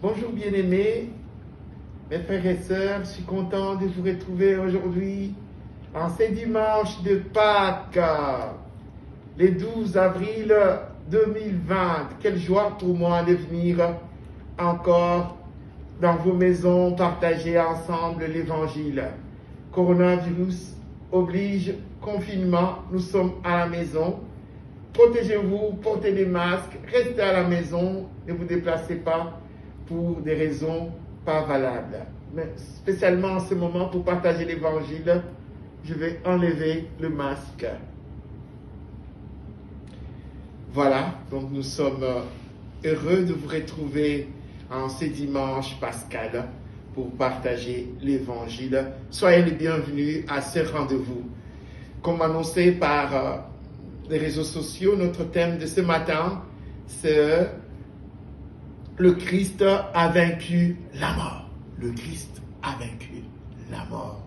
Bonjour bien-aimés, mes frères et sœurs, je suis content de vous retrouver aujourd'hui en ce dimanche de Pâques, le 12 avril 2020. Quelle joie pour moi de venir encore dans vos maisons partager ensemble l'évangile. Coronavirus oblige, confinement, nous sommes à la maison. Protégez-vous, portez des masques, restez à la maison, ne vous déplacez pas pour des raisons pas valables. Mais spécialement en ce moment, pour partager l'évangile, je vais enlever le masque. Voilà, donc nous sommes heureux de vous retrouver en ce dimanche pascal pour partager l'évangile. Soyez les bienvenus à ce rendez-vous. Comme annoncé par les réseaux sociaux, notre thème de ce matin, c'est le Christ a vaincu la mort. Le Christ a vaincu la mort.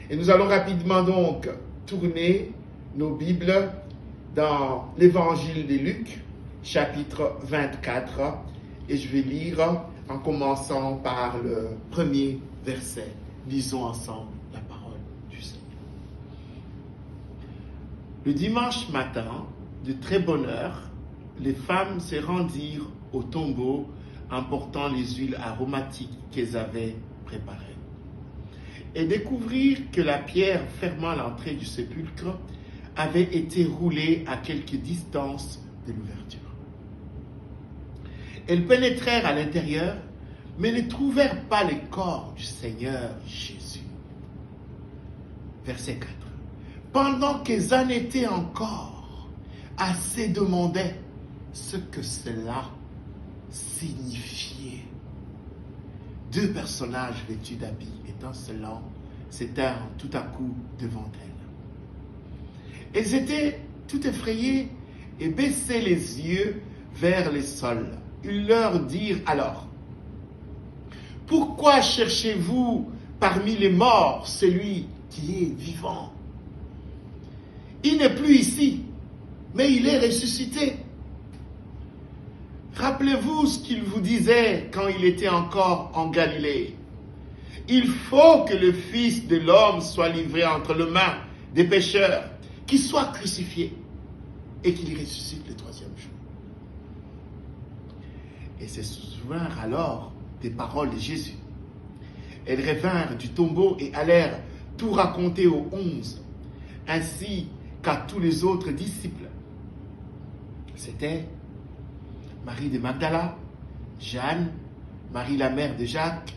Et nous allons rapidement donc tourner nos Bibles dans l'évangile de Luc, chapitre 24, et je vais lire en commençant par le premier verset. Lisons ensemble la parole du Seigneur. Le dimanche matin, de très bonne heure, les femmes se rendirent au tombeau en portant les huiles aromatiques qu'elles avaient préparées et découvrirent que la pierre fermant l'entrée du sépulcre avait été roulée à quelque distance de l'ouverture. Elles pénétrèrent à l'intérieur, mais ne trouvèrent pas le corps du Seigneur Jésus. Verset 4. Pendant qu'elles en étaient encore, elles se demandaient ce que cela signifiait. Deux personnages vêtus d'habits étincelants s'étaient tout à coup devant elles. Elles étaient tout effrayées et baissaient les yeux vers le sol. Ils leur dirent alors: pourquoi cherchez-vous parmi les morts celui qui est vivant? Il n'est plus ici, mais il est ressuscité. Rappelez-vous ce qu'il vous disait quand il était encore en Galilée. Il faut que le Fils de l'homme soit livré entre les mains des pécheurs, qu'il soit crucifié et qu'il ressuscite le troisième jour. Et se souvinrent alors des paroles de Jésus. Elles revinrent du tombeau et allèrent tout raconter aux 11, ainsi qu'à tous les autres disciples. C'était Marie de Magdala, Jeanne, Marie la mère de Jacques.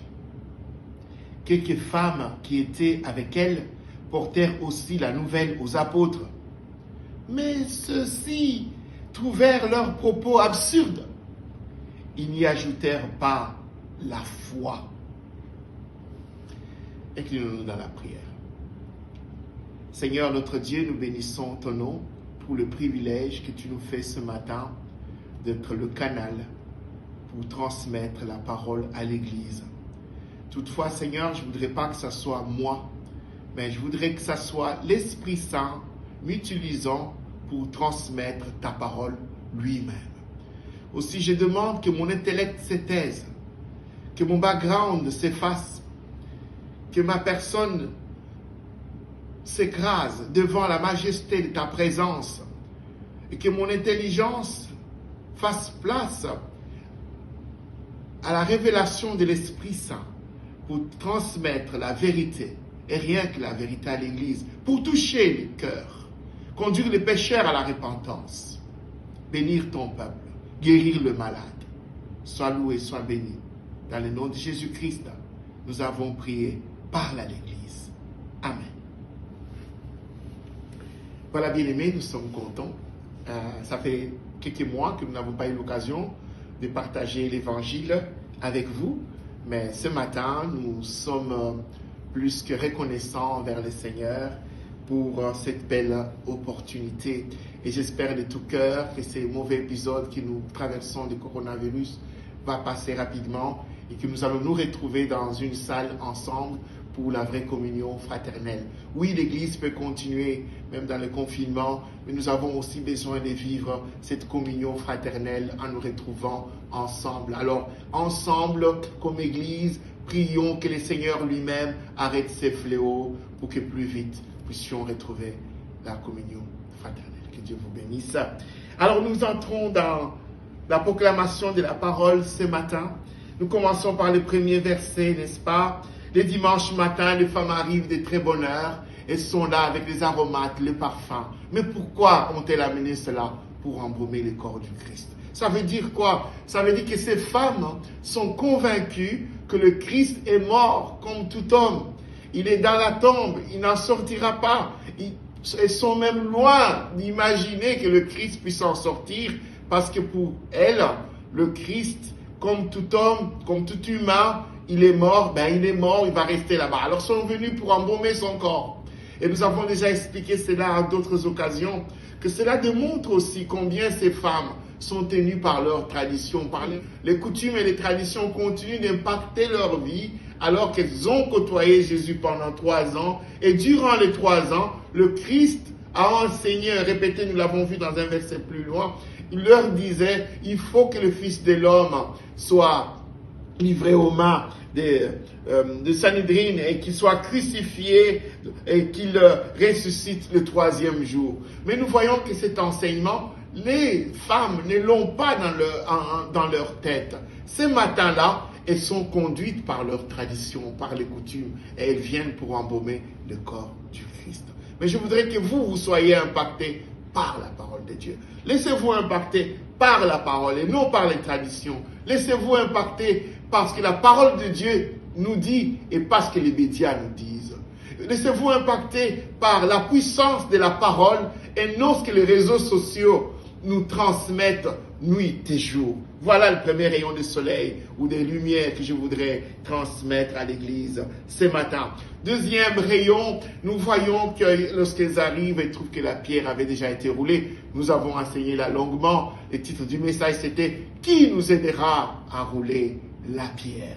Quelques femmes qui étaient avec elle portèrent aussi la nouvelle aux apôtres. Mais ceux-ci trouvèrent leurs propos absurdes. Ils n'y ajoutèrent pas la foi. Inclinons-nous dans la prière. Seigneur notre Dieu, nous bénissons ton nom pour le privilège que tu nous fais ce matin d'être le canal pour transmettre la parole à l'Église. Toutefois, Seigneur, je ne voudrais pas que ce soit moi, mais je voudrais que ce soit l'Esprit Saint m'utilisant pour transmettre ta parole lui-même. Aussi, je demande que mon intellect se taise, que mon background s'efface, que ma personne s'écrase devant la majesté de ta présence et que mon intelligence fasse place à la révélation de l'Esprit Saint pour transmettre la vérité et rien que la vérité à l'Église, pour toucher les cœurs, conduire les pécheurs à la repentance, bénir ton peuple, guérir le malade. Sois loué, sois béni. Dans le nom de Jésus-Christ, nous avons prié. Parle à l'Église. Amen. Voilà, bien-aimés, nous sommes contents. Ça fait quelques mois que nous n'avons pas eu l'occasion de partager l'évangile avec vous, mais ce matin, nous sommes plus que reconnaissants envers le Seigneur pour cette belle opportunité. Et j'espère de tout cœur que ces mauvais épisodes que nous traversons du coronavirus va passer rapidement et que nous allons nous retrouver dans une salle ensemble pour la vraie communion fraternelle. Oui, l'Église peut continuer, même dans le confinement, mais nous avons aussi besoin de vivre cette communion fraternelle en nous retrouvant ensemble. Alors, ensemble, comme Église, prions que le Seigneur lui-même arrête ces fléaux pour que plus vite puissions retrouver la communion fraternelle. Que Dieu vous bénisse. Alors, nous entrons dans la proclamation de la parole ce matin. Nous commençons par le premier verset, n'est-ce pas? Les dimanches matins, les femmes arrivent de très bonne heure et sont là avec les aromates, les parfums. Mais pourquoi ont-elles amené cela? Pour embaumer le corps du Christ. Ça veut dire quoi? Ça veut dire que ces femmes sont convaincues que le Christ est mort comme tout homme. Il est dans la tombe, il n'en sortira pas. Elles sont même loin d'imaginer que le Christ puisse en sortir parce que pour elles, le Christ, comme tout homme, comme tout humain, il est mort, il est mort, il va rester là-bas. Alors, ils sont venus pour embaumer son corps. Et nous avons déjà expliqué cela à d'autres occasions, que cela démontre aussi combien ces femmes sont tenues par leurs traditions, par les coutumes et les traditions continuent d'impacter leur vie, alors qu'elles ont côtoyé Jésus pendant 3 ans. Et durant les 3 ans, le Christ a enseigné, répété, nous l'avons vu dans un verset plus loin, il leur disait, il faut que le Fils de l'homme soit livré aux mains de Sanhédrin et qu'il soit crucifié et qu'il ressuscite le 3e jour. Mais nous voyons que cet enseignement, les femmes ne l'ont pas dans leur tête. Ce matin-là, elles sont conduites par leur tradition, par les coutumes, et elles viennent pour embaumer le corps du Christ. Mais je voudrais que vous soyez impactés par la parole de Dieu. Laissez-vous impacter par la parole et non par les traditions. Laissez-vous impacter parce que la parole de Dieu nous dit et parce que les médias nous disent. Laissez-vous impacter par la puissance de la parole et non ce que les réseaux sociaux nous transmettent nuit et jour. Voilà le premier rayon de soleil ou des lumières que je voudrais transmettre à l'église ce matin. Deuxième rayon, nous voyons que lorsqu'elles arrivent et trouvent que la pierre avait déjà été roulée, nous avons enseigné là longuement. Le titre du message c'était « Qui nous aidera à rouler la pierre ?»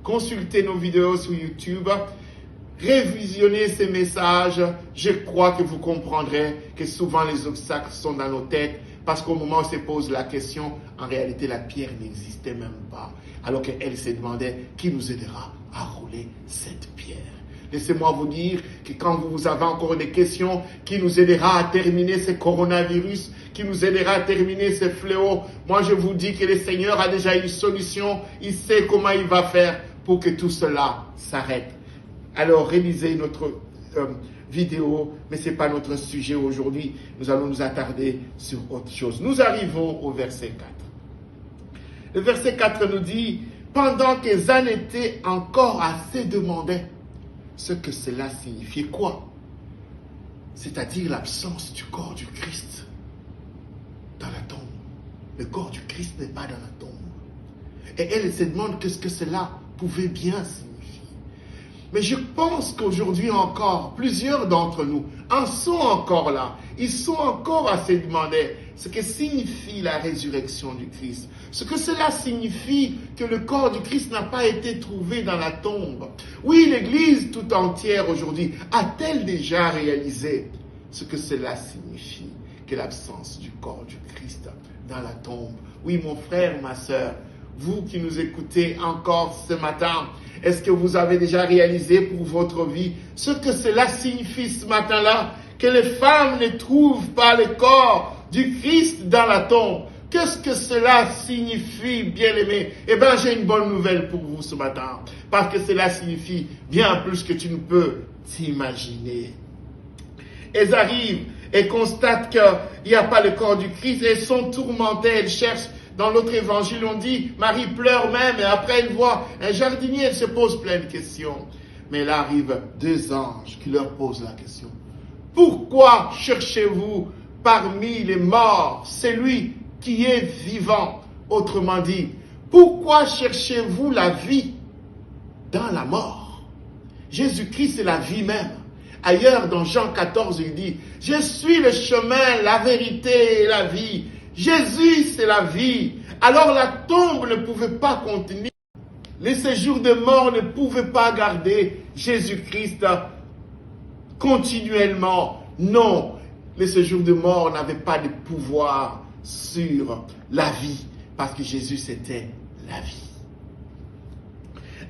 Consultez nos vidéos sur YouTube, révisionnez ces messages. Je crois que vous comprendrez que souvent les obstacles sont dans nos têtes. Parce qu'au moment où on se pose la question, en réalité, la pierre n'existait même pas. Alors qu'elle se demandait qui nous aidera à rouler cette pierre. Laissez-moi vous dire que quand vous avez encore des questions, qui nous aidera à terminer ce coronavirus, qui nous aidera à terminer ce fléau, moi je vous dis que le Seigneur a déjà une solution. Il sait comment il va faire pour que tout cela s'arrête. Alors réalisez notre vidéo, mais ce n'est pas notre sujet aujourd'hui. Nous allons nous attarder sur autre chose. Nous arrivons au verset 4. Le verset 4 nous dit, pendant qu'elles en étaient encore à se demander ce que cela signifiait quoi? C'est-à-dire l'absence du corps du Christ dans la tombe. Le corps du Christ n'est pas dans la tombe. Et elles se demandent qu'est-ce que cela pouvait bien signifier. Mais je pense qu'aujourd'hui encore, plusieurs d'entre nous en sont encore là. Ils sont encore à se demander ce que signifie la résurrection du Christ. Ce que cela signifie que le corps du Christ n'a pas été trouvé dans la tombe. Oui, l'Église tout entière aujourd'hui a-t-elle déjà réalisé ce que cela signifie que l'absence du corps du Christ dans la tombe? Oui, mon frère, ma sœur, vous qui nous écoutez encore ce matin, est-ce que vous avez déjà réalisé pour votre vie ce que cela signifie ce matin-là? Que les femmes ne trouvent pas le corps du Christ dans la tombe. Qu'est-ce que cela signifie, bien-aimé? Eh bien, j'ai une bonne nouvelle pour vous ce matin. Parce que cela signifie bien plus que tu ne peux t'imaginer. Elles arrivent et constatent qu'il n'y a pas le corps du Christ. Elles sont tourmentées, elles cherchent. Dans l'autre évangile, on dit, Marie pleure même, et après elle voit un jardinier, elle se pose plein de questions. Mais là arrivent 2 anges qui leur posent la question. Pourquoi cherchez-vous parmi les morts celui qui est vivant? Autrement dit, pourquoi cherchez-vous la vie dans la mort? Jésus-Christ est la vie même. Ailleurs, dans Jean 14, il dit, je suis le chemin, la vérité et la vie. Jésus, c'est la vie. Alors la tombe ne pouvait pas contenir Les séjours de mort ne pouvaient pas garder Jésus-Christ continuellement. Non, les séjours de mort n'avaient pas de pouvoir sur la vie, parce que Jésus c'était la vie.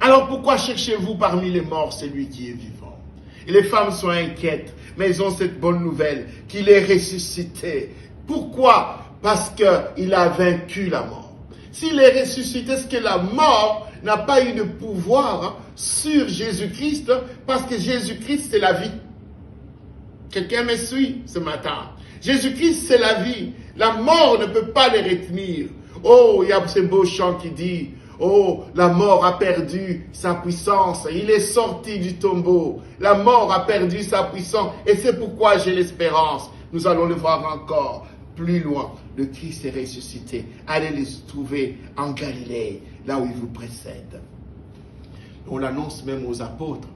Alors pourquoi cherchez-vous parmi les morts celui qui est vivant? Et les femmes sont inquiètes, mais elles ont cette bonne nouvelle, qu'il est ressuscité. Pourquoi? Parce qu'il a vaincu la mort. S'il est ressuscité, est-ce que la mort n'a pas eu de pouvoir sur Jésus-Christ? Parce que Jésus-Christ c'est la vie. Quelqu'un me suit ce matin? Jésus-Christ c'est la vie. La mort ne peut pas les retenir. Oh, il y a ce beau chant qui dit: oh, la mort a perdu sa puissance. Il est sorti du tombeau. La mort a perdu sa puissance. Et c'est pourquoi j'ai l'espérance. Nous allons le voir encore plus loin. Le Christ est ressuscité. Allez le trouver en Galilée, là où il vous précède. On l'annonce même aux apôtres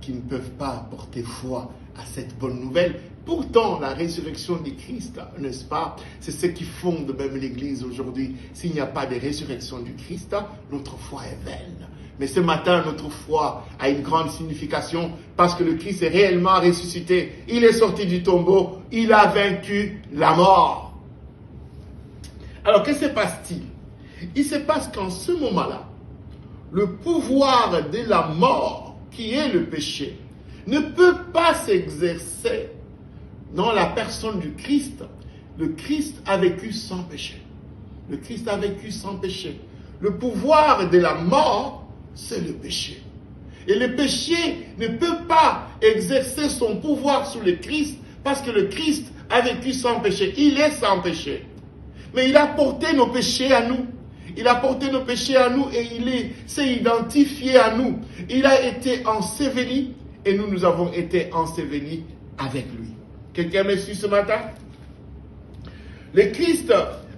qui ne peuvent pas porter foi à cette bonne nouvelle. Pourtant, la résurrection du Christ, n'est-ce pas, c'est ce qui fonde même l'Église aujourd'hui. S'il n'y a pas de résurrection du Christ, notre foi est vaine. Mais ce matin, notre foi a une grande signification parce que le Christ est réellement ressuscité. Il est sorti du tombeau, il a vaincu la mort. Alors, que se passe-t-il? Il se passe qu'en ce moment-là, le pouvoir de la mort, qui est le péché, ne peut pas s'exercer dans la personne du Christ. Le Christ a vécu sans péché. Le Christ a vécu sans péché. Le pouvoir de la mort, c'est le péché. Et le péché ne peut pas exercer son pouvoir sur le Christ parce que le Christ a vécu sans péché. Il est sans péché. Mais il a porté nos péchés à nous. Il a porté nos péchés à nous et il s'est identifié à nous. Il a été enseveli et nous avons été ensevelis avec lui. Quelqu'un me suit ce matin? Le Christ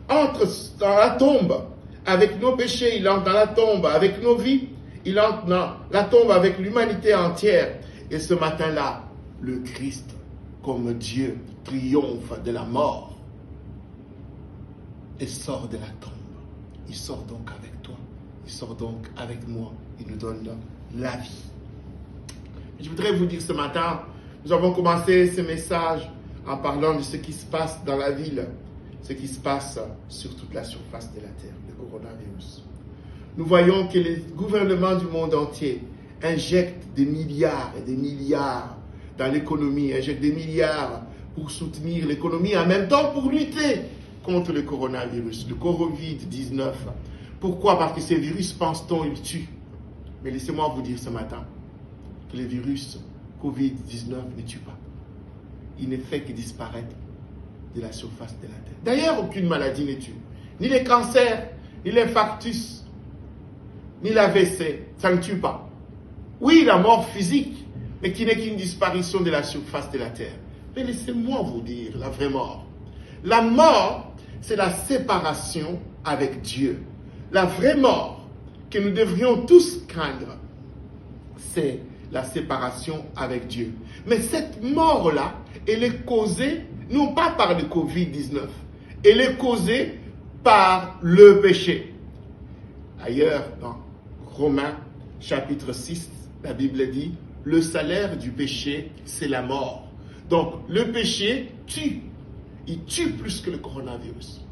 entre dans la tombe avec nos péchés, il entre dans la tombe avec nos vies, il entre dans la tombe avec l'humanité entière. Et ce matin-là, le Christ, comme Dieu, triomphe de la mort et sort de la tombe. Il sort donc avec toi, il sort donc avec moi, il nous donne la vie. Je voudrais vous dire ce matin, nous avons commencé ce message en parlant de ce qui se passe dans la ville, ce qui se passe sur toute la surface de la terre, le coronavirus. Nous voyons que les gouvernements du monde entier injectent des milliards et des milliards dans l'économie, injectent des milliards pour soutenir l'économie, en même temps pour lutter contre le coronavirus, le Covid-19. Pourquoi? Parce que ces virus, pense-t-on, ils tuent. Mais laissez-moi vous dire ce matin que le virus Covid-19 ne tue pas. Il ne fait que disparaître de la surface de la terre. D'ailleurs, aucune maladie ne tue. Ni les cancers, ni l'infarctus, ni l'AVC, ça ne tue pas. Oui, la mort physique, mais qui n'est qu'une disparition de la surface de la terre. Mais laissez-moi vous dire la vraie mort. La mort, c'est la séparation avec Dieu. La vraie mort que nous devrions tous craindre, c'est la séparation avec Dieu. Mais cette mort-là, elle est causée, non pas par le Covid-19, elle est causée par le péché. Ailleurs, dans Romains chapitre 6, la Bible dit, le salaire du péché, c'est la mort. Donc, le péché tue. Il tue plus que le coronavirus.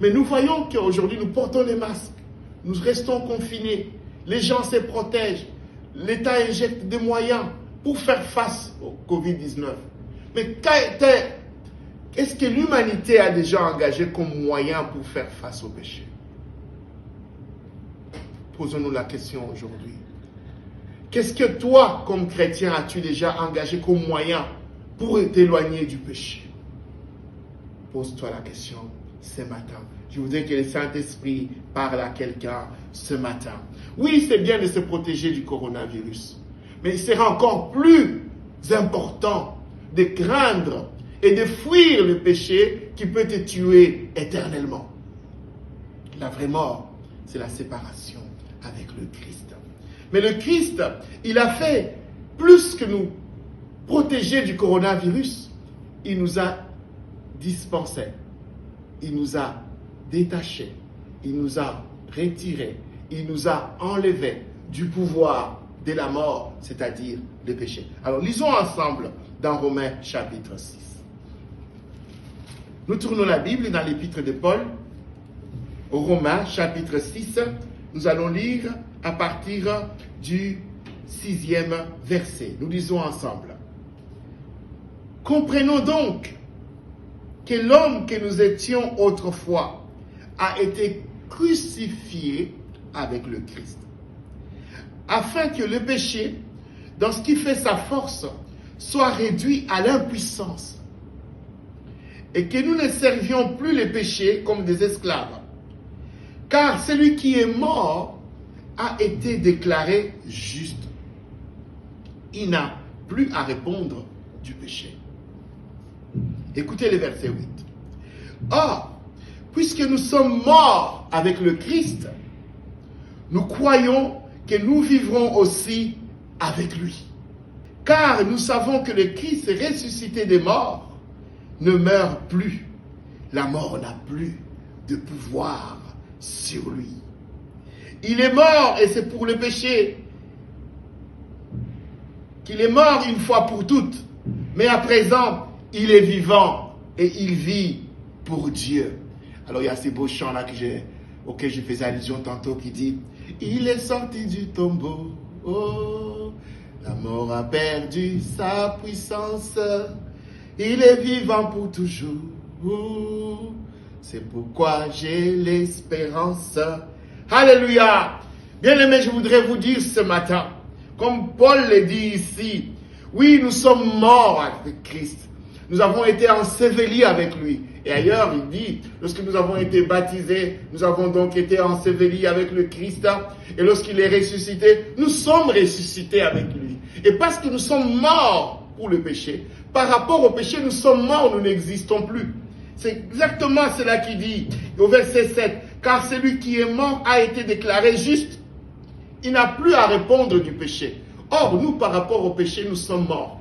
Mais nous voyons qu'aujourd'hui, nous portons les masques. Nous restons confinés. Les gens se protègent. L'État injecte des moyens pour faire face au Covid-19. Mais est-ce que l'humanité a déjà engagé comme moyen pour faire face au péché? Posons-nous la question aujourd'hui. Qu'est-ce que toi, comme chrétien, as-tu déjà engagé comme moyen pour t'éloigner du péché? Pose-toi la question ce matin. Je voudrais que le Saint-Esprit parle à quelqu'un ce matin. Oui, c'est bien de se protéger du coronavirus. Mais il sera encore plus important de craindre et de fuir le péché qui peut te tuer éternellement. La vraie mort, c'est la séparation avec le Christ. Mais le Christ, il a fait plus que nous protéger du coronavirus. Il nous a dispensé, il nous a détachés, il nous a retirés, il nous a enlevés du pouvoir de la mort, c'est-à-dire le péché. Alors lisons ensemble dans Romains chapitre 6. Nous tournons la Bible dans l'épître de Paul, au Romains chapitre 6. Nous allons lire à partir du 6e verset. Nous lisons ensemble. Comprenons donc que l'homme que nous étions autrefois a été crucifié avec le Christ, afin que le péché, dans ce qui fait sa force, soit réduit à l'impuissance, et que nous ne servions plus les péchés comme des esclaves, car celui qui est mort a été déclaré juste. Il n'a plus à répondre du péché. Écoutez le verset 8. Or, puisque nous sommes morts avec le Christ, nous croyons que nous vivrons aussi avec lui. Car nous savons que le Christ ressuscité des morts ne meurt plus. La mort n'a plus de pouvoir sur lui. Il est mort et c'est pour le péché qu'il est mort une fois pour toutes. Mais à présent, il est vivant et il vit pour Dieu. Alors il y a ces beaux chants là auxquels je faisais allusion tantôt qui dit « Il est sorti du tombeau, oh, la mort a perdu sa puissance, il est vivant pour toujours, oh, c'est pourquoi j'ai l'espérance. » Alléluia! Bien-aimés, je voudrais vous dire ce matin, comme Paul le dit ici, oui, nous sommes morts avec Christ. Nous avons été ensevelis avec lui. Et ailleurs, il dit, lorsque nous avons été baptisés, nous avons donc été ensevelis avec le Christ. Et lorsqu'il est ressuscité, nous sommes ressuscités avec lui. Et parce que nous sommes morts pour le péché, par rapport au péché, nous sommes morts, nous n'existons plus. C'est exactement cela qu'il dit au verset 7. Car celui qui est mort a été déclaré juste. Il n'a plus à répondre du péché. Or, nous, par rapport au péché, nous sommes morts.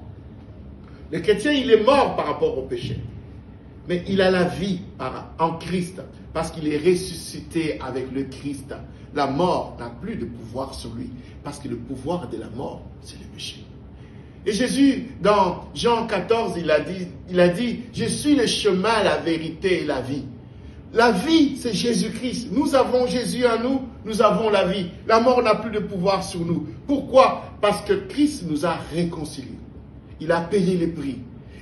Le chrétien, il est mort par rapport au péché. Mais il a la vie en Christ, parce qu'il est ressuscité avec le Christ. La mort n'a plus de pouvoir sur lui, parce que le pouvoir de la mort, c'est le péché. Et Jésus, dans Jean 14, il a dit, je suis le chemin, la vérité et la vie. La vie, c'est Jésus-Christ. Nous avons Jésus en nous, nous avons la vie. La mort n'a plus de pouvoir sur nous. Pourquoi? Parce que Christ nous a réconciliés. Il a payé le prix.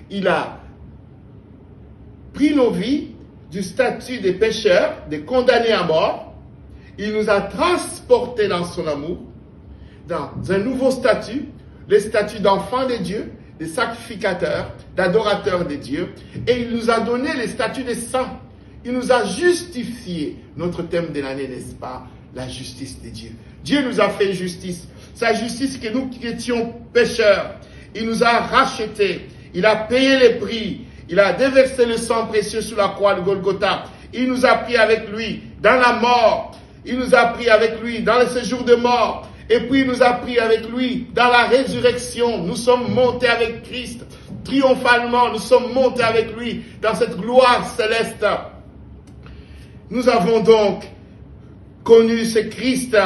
Il a pris nos vies du statut des pécheurs, des condamnés à mort. Il nous a transportés dans son amour, dans un nouveau statut, le statut d'enfants de Dieu, de sacrificateurs, d'adorateurs de Dieu. Et il nous a donné le statut de saints. Il nous a justifiés. Notre thème de l'année, n'est-ce pas? La justice de Dieu. Dieu nous a fait justice. Sa justice que nous qui étions pécheurs. Il nous a rachetés. Il a payé les prix. Il a déversé le sang précieux sur la croix de Golgotha. Il nous a pris avec lui dans la mort. Il nous a pris avec lui dans le séjour de mort. Et puis il nous a pris avec lui dans la résurrection. Nous sommes montés avec Christ. Triomphalement, nous sommes montés avec lui dans cette gloire céleste. Nous avons donc connu ce Christ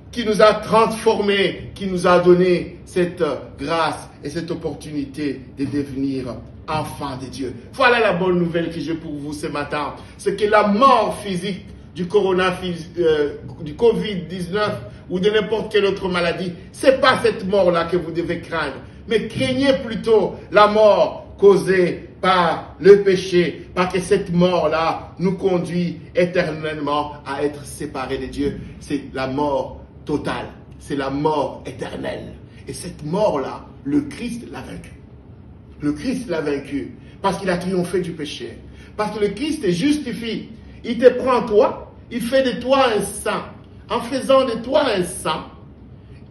qui nous a transformés, qui nous a donné cette grâce et cette opportunité de devenir enfants de Dieu. Voilà la bonne nouvelle que j'ai pour vous ce matin. C'est que la mort physique du Covid-19 ou de n'importe quelle autre maladie, c'est pas cette mort-là que vous devez craindre. Mais craignez plutôt la mort causée par le péché, parce que cette mort-là nous conduit éternellement à être séparés de Dieu. C'est la mort totale, c'est la mort éternelle. Et cette mort-là, le Christ l'a vaincu. Le Christ l'a vaincu parce qu'il a triomphé du péché. Parce que le Christ te justifie. Il te prend toi, il fait de toi un saint. En faisant de toi un saint,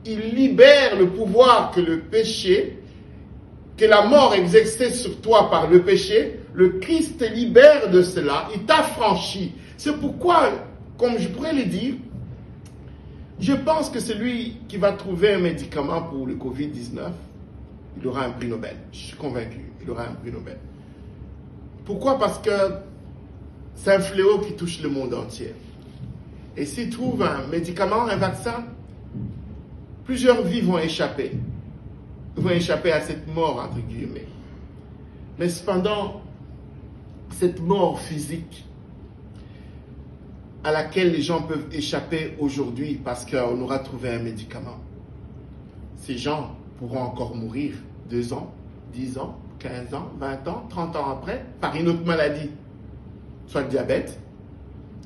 il libère le pouvoir que le péché, que la mort exerçait sur toi par le péché. Le Christ te libère de cela, il t'affranchit. C'est pourquoi, comme je pourrais le dire, je pense que celui qui va trouver un médicament pour le Covid-19, il aura un prix Nobel. Je suis convaincu, il aura un prix Nobel. Pourquoi? Parce que c'est un fléau qui touche le monde entier. Et s'il trouve un médicament, un vaccin, Plusieurs vies vont échapper à cette mort, entre guillemets. Mais cependant, cette mort physique à laquelle les gens peuvent échapper aujourd'hui parce qu'on aura trouvé un médicament, ces gens pourront encore mourir 2 ans, 10 ans, 15 ans, 20 ans, 30 ans après, par une autre maladie. Soit le diabète,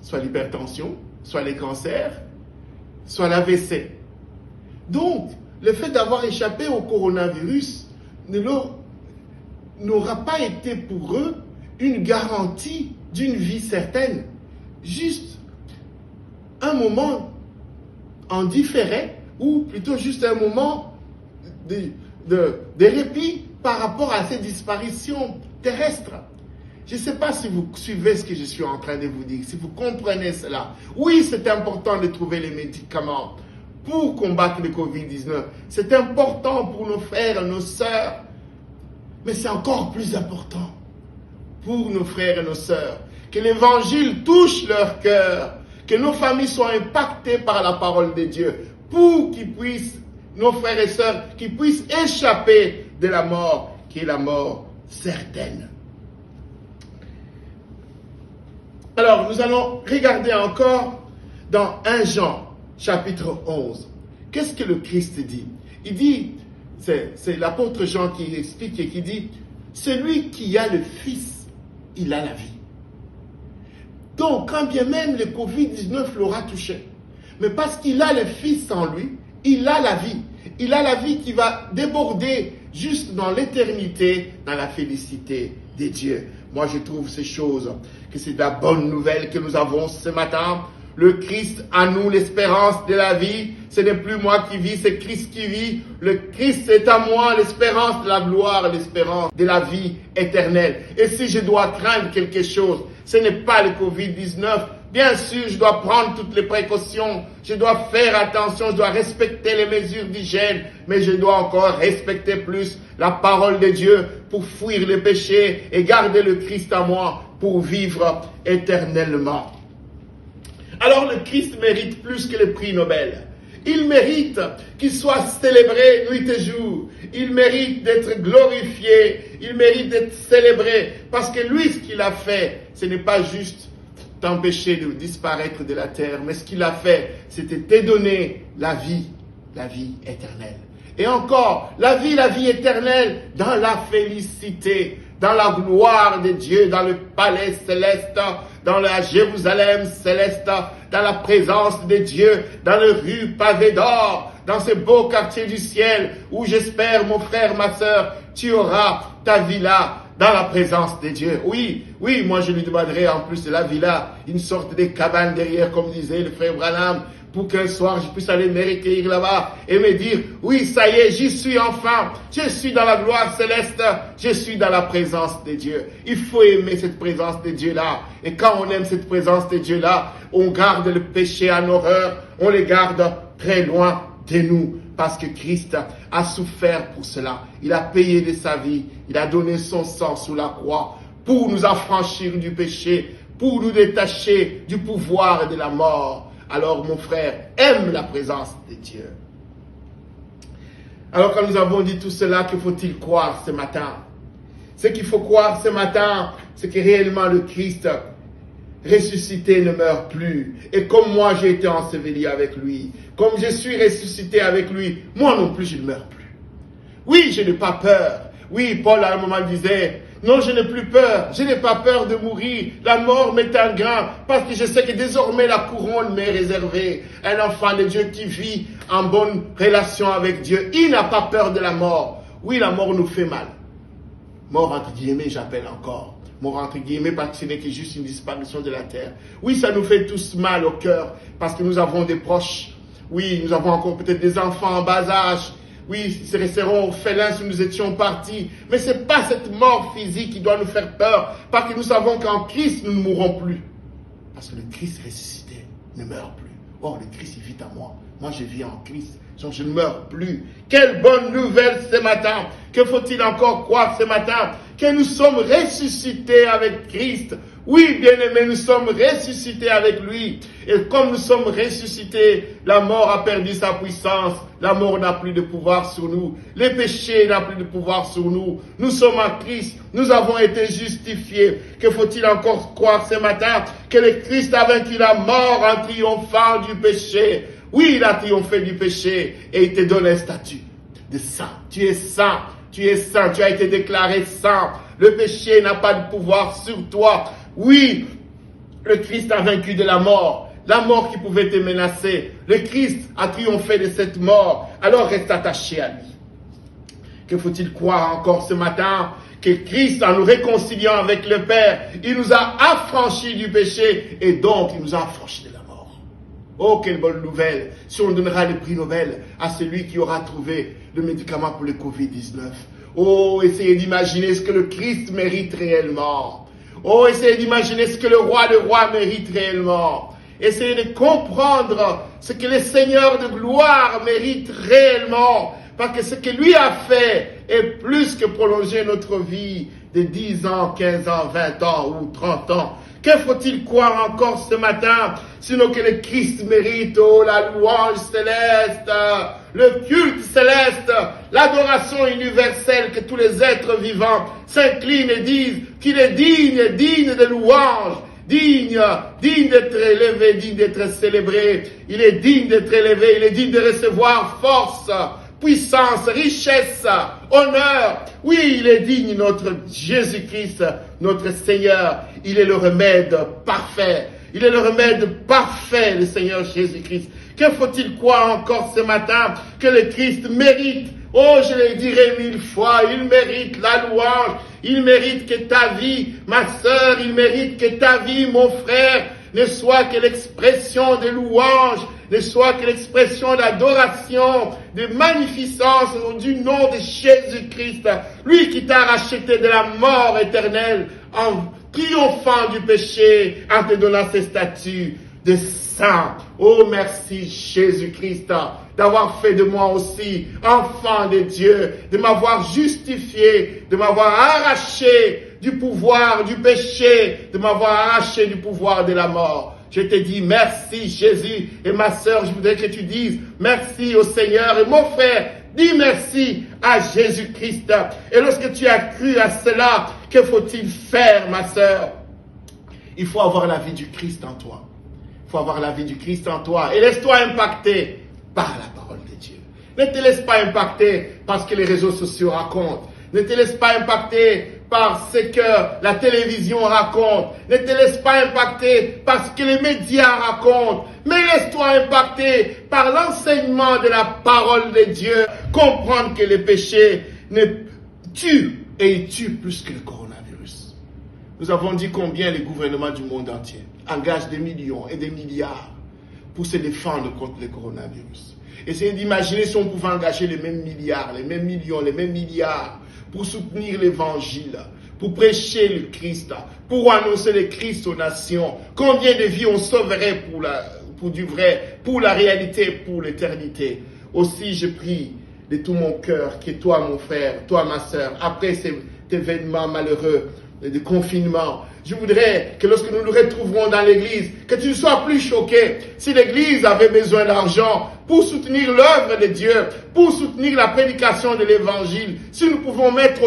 soit l'hypertension, soit les cancers, soit l'AVC. Donc, le fait d'avoir échappé au coronavirus n'aura pas été pour eux une garantie d'une vie certaine. Juste un moment en différé, ou plutôt juste un moment de répit par rapport à ces disparitions terrestres. Je ne sais pas si vous suivez ce que je suis en train de vous dire, si vous comprenez cela. Oui, c'est important de trouver les médicaments pour combattre le Covid-19. C'est important pour nos frères et nos sœurs. Mais c'est encore plus important pour nos frères et nos sœurs que l'évangile touche leur cœur, que nos familles soient impactées par la parole de Dieu, pour qu'ils puissent, nos frères et sœurs, qu'ils puissent échapper de la mort, qui est la mort certaine. Alors, nous allons regarder encore dans 1 Jean, chapitre 11. Qu'est-ce que le Christ dit? Il dit, c'est l'apôtre Jean qui explique et qui dit, celui qui a le Fils, il a la vie. Donc, quand bien même le Covid-19 l'aura touché, mais parce qu'il a le Fils en lui, il a la vie. Il a la vie qui va déborder juste dans l'éternité, dans la félicité de Dieu. Moi, je trouve ces choses, que c'est la bonne nouvelle que nous avons ce matin. Le Christ a nous l'espérance de la vie. Ce n'est plus moi qui vis, c'est Christ qui vit. Le Christ est à moi l'espérance de la gloire, l'espérance de la vie éternelle. Et si je dois craindre quelque chose, ce n'est pas le Covid-19. Bien sûr, je dois prendre toutes les précautions. Je dois faire attention, je dois respecter les mesures d'hygiène. Mais je dois encore respecter plus la parole de Dieu pour fuir le péché et garder le Christ à moi pour vivre éternellement. Alors le Christ mérite plus que le prix Nobel. Il mérite qu'il soit célébré nuit et jour. Il mérite d'être glorifié. Il mérite d'être célébré. Parce que lui, ce qu'il a fait, ce n'est pas juste t'empêcher de disparaître de la terre. Mais ce qu'il a fait, c'était te donner la vie éternelle. Et encore, la vie éternelle dans la félicité, dans la gloire de Dieu, dans le palais céleste, dans la Jérusalem céleste, dans la présence de Dieu, dans les rues pavées d'or, dans ce beau quartier du ciel, où j'espère, mon frère, ma sœur, tu auras ta villa dans la présence de Dieu. Oui, moi je lui demanderai en plus de la villa, une sorte de cabane derrière, comme disait le frère Branham, pour qu'un soir je puisse aller me recueillir là-bas et me dire, oui, ça y est, j'y suis enfin, je suis dans la gloire céleste, je suis dans la présence de Dieu. Il faut aimer cette présence de Dieu-là. Et quand on aime cette présence de Dieu-là, on garde le péché en horreur, on les garde très loin de nous. Parce que Christ a souffert pour cela. Il a payé de sa vie, il a donné son sang sous la croix pour nous affranchir du péché, pour nous détacher du pouvoir de la mort. Alors mon frère, aime la présence de Dieu. Alors quand nous avons dit tout cela, que faut-il croire ce matin? Ce qu'il faut croire ce matin, c'est que réellement le Christ ressuscité ne meurt plus. Et comme moi j'ai été enseveli avec lui, comme je suis ressuscité avec lui, moi non plus je ne meurs plus. Oui, je n'ai pas peur. Oui, Paul à un moment disait, non, je n'ai plus peur, je n'ai pas peur de mourir, la mort m'est un grain, parce que je sais que désormais la couronne m'est réservée. Un enfant de Dieu qui vit en bonne relation avec Dieu, il n'a pas peur de la mort. Oui, la mort nous fait mal. Mort entre guillemets, j'appelle encore. Mort entre guillemets, parce que ce n'est que juste une disparition de la terre. Oui, ça nous fait tous mal au cœur, parce que nous avons des proches. Oui, nous avons encore peut-être des enfants en bas âge. Oui, ils resteront orphelins si nous étions partis. Mais ce n'est pas cette mort physique qui doit nous faire peur. Parce que nous savons qu'en Christ, nous ne mourrons plus. Parce que le Christ ressuscité ne meurt plus. Or, le Christ, il vit en moi. Moi, je vis en Christ. Donc, je ne meurs plus. Quelle bonne nouvelle ce matin. Que faut-il encore croire ce matin? Que nous sommes ressuscités avec Christ Oui, bien-aimés, nous sommes ressuscités avec lui. Et comme nous sommes ressuscités, la mort a perdu sa puissance. La mort n'a plus de pouvoir sur nous. Les péchés n'ont plus de pouvoir sur nous. Nous sommes en Christ. Nous avons été justifiés. Que faut-il encore croire ce matin? Que le Christ a vaincu la mort en triomphant du péché. Oui, il a triomphé du péché et il te donne un statut de saint. Tu es saint. Tu es saint. Tu as été déclaré saint. Le péché n'a pas de pouvoir sur toi. Oui, le Christ a vaincu de la mort qui pouvait te menacer. Le Christ a triomphé de cette mort. Alors reste attaché à lui. Que faut-il croire encore ce matin? Que Christ, en nous réconciliant avec le Père, il nous a affranchis du péché et donc il nous a affranchis de la mort. Oh, quelle bonne nouvelle! Si on donnera le prix Nobel à celui qui aura trouvé le médicament pour le Covid-19. Oh, essayez d'imaginer ce que le Christ mérite réellement. Oh, essayez d'imaginer ce que le roi mérite réellement. Essayez de comprendre ce que le Seigneur de gloire mérite réellement. Parce que ce que lui a fait est plus que prolonger notre vie de 10 ans, 15 ans, 20 ans ou 30 ans. Que faut-il croire encore ce matin, sinon que le Christ mérite, oh, la louange céleste, le culte céleste, l'adoration universelle, que tous les êtres vivants s'inclinent et disent qu'il est digne de louange, digne d'être élevé, digne d'être célébré. Il est digne d'être élevé, il est digne de recevoir force, puissance, richesse, honneur. Oui, il est digne, notre Jésus-Christ, notre Seigneur. Il est le remède parfait. Il est le remède parfait, le Seigneur Jésus-Christ. Que faut-il croire encore ce matin? Que le Christ mérite, oh, je le dirai 1000 fois, il mérite la louange. Il mérite que ta vie, ma sœur, il mérite que ta vie, mon frère, ne soit que l'expression de louange, ne soit que l'expression d'adoration, de magnificence du nom de Jésus-Christ. Lui qui t'a racheté de la mort éternelle en triomphant du péché, en te donnant ce statut de saint. Oh, merci Jésus-Christ d'avoir fait de moi aussi enfant de Dieu, de m'avoir justifié, de m'avoir arraché du pouvoir du péché, de m'avoir arraché du pouvoir de la mort. Je te dis merci Jésus. Et ma sœur, je voudrais que tu dises merci au Seigneur. Et mon frère, dis merci à Jésus-Christ. Et lorsque tu as cru à cela, que faut-il faire, ma sœur? Il faut avoir la vie du Christ en toi. Il faut avoir la vie du Christ en toi. Et laisse-toi impacter par la parole de Dieu. Ne te laisse pas impacter par ce que les réseaux sociaux racontent. Ne te laisse pas impacter par ce que la télévision raconte. Ne te laisse pas impacter par ce que les médias racontent. Mais laisse-toi impacter par l'enseignement de la parole de Dieu. Comprendre que les péchés tuent et ils tuent plus que le coronavirus. Nous avons dit combien les gouvernements du monde entier engagent des millions et des milliards pour se défendre contre le coronavirus. Essayez d'imaginer si on pouvait engager les mêmes milliards, les mêmes millions, les mêmes milliards pour soutenir l'évangile, pour prêcher le Christ, pour annoncer le Christ aux nations. Combien de vies on sauverait pour du vrai, pour la réalité, pour l'éternité. Aussi, je prie de tout mon cœur que toi, mon frère, toi, ma sœur, après cet événement malheureux de confinement, je voudrais que lorsque nous nous retrouverons dans l'église, que tu ne sois plus choqué. Si l'église avait besoin d'argent pour soutenir l'œuvre de Dieu, pour soutenir la prédication de l'évangile, si nous pouvons mettre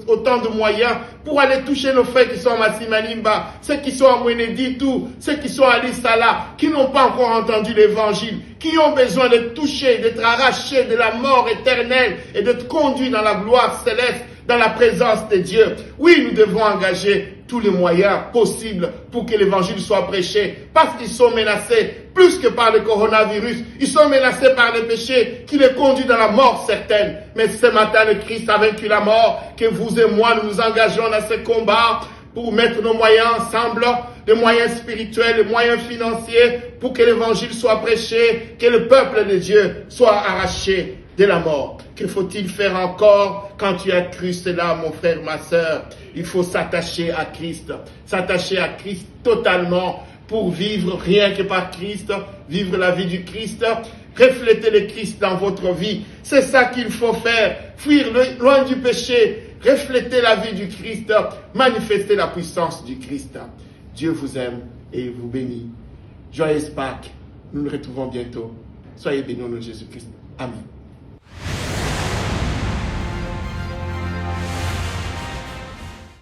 autant de moyens pour aller toucher nos frères qui sont à Massimanimba, ceux qui sont à Mweneditu, ceux qui sont à Lissala, qui n'ont pas encore entendu l'évangile, qui ont besoin d'être touchés, d'être arrachés de la mort éternelle et d'être conduits dans la gloire céleste, dans la présence de Dieu. Oui, nous devons engager tous les moyens possibles pour que l'évangile soit prêché, parce qu'ils sont menacés plus que par le coronavirus. Ils sont menacés par le péché qui les conduit dans la mort certaine. Mais ce matin, le Christ a vaincu la mort, que vous et moi, nous nous engageons dans ce combat pour mettre nos moyens ensemble, les moyens spirituels, les moyens financiers, pour que l'évangile soit prêché, que le peuple de Dieu soit arraché de la mort. Que faut-il faire encore quand tu as cru cela, mon frère, ma sœur? Il faut s'attacher à Christ totalement pour vivre rien que par Christ, vivre la vie du Christ, refléter le Christ dans votre vie. C'est ça qu'il faut faire, fuir loin du péché, refléter la vie du Christ, manifester la puissance du Christ. Dieu vous aime et vous bénit. Joyeuse Pâques. Nous nous retrouvons bientôt. Soyez bénis au nom de Jésus-Christ. Amen.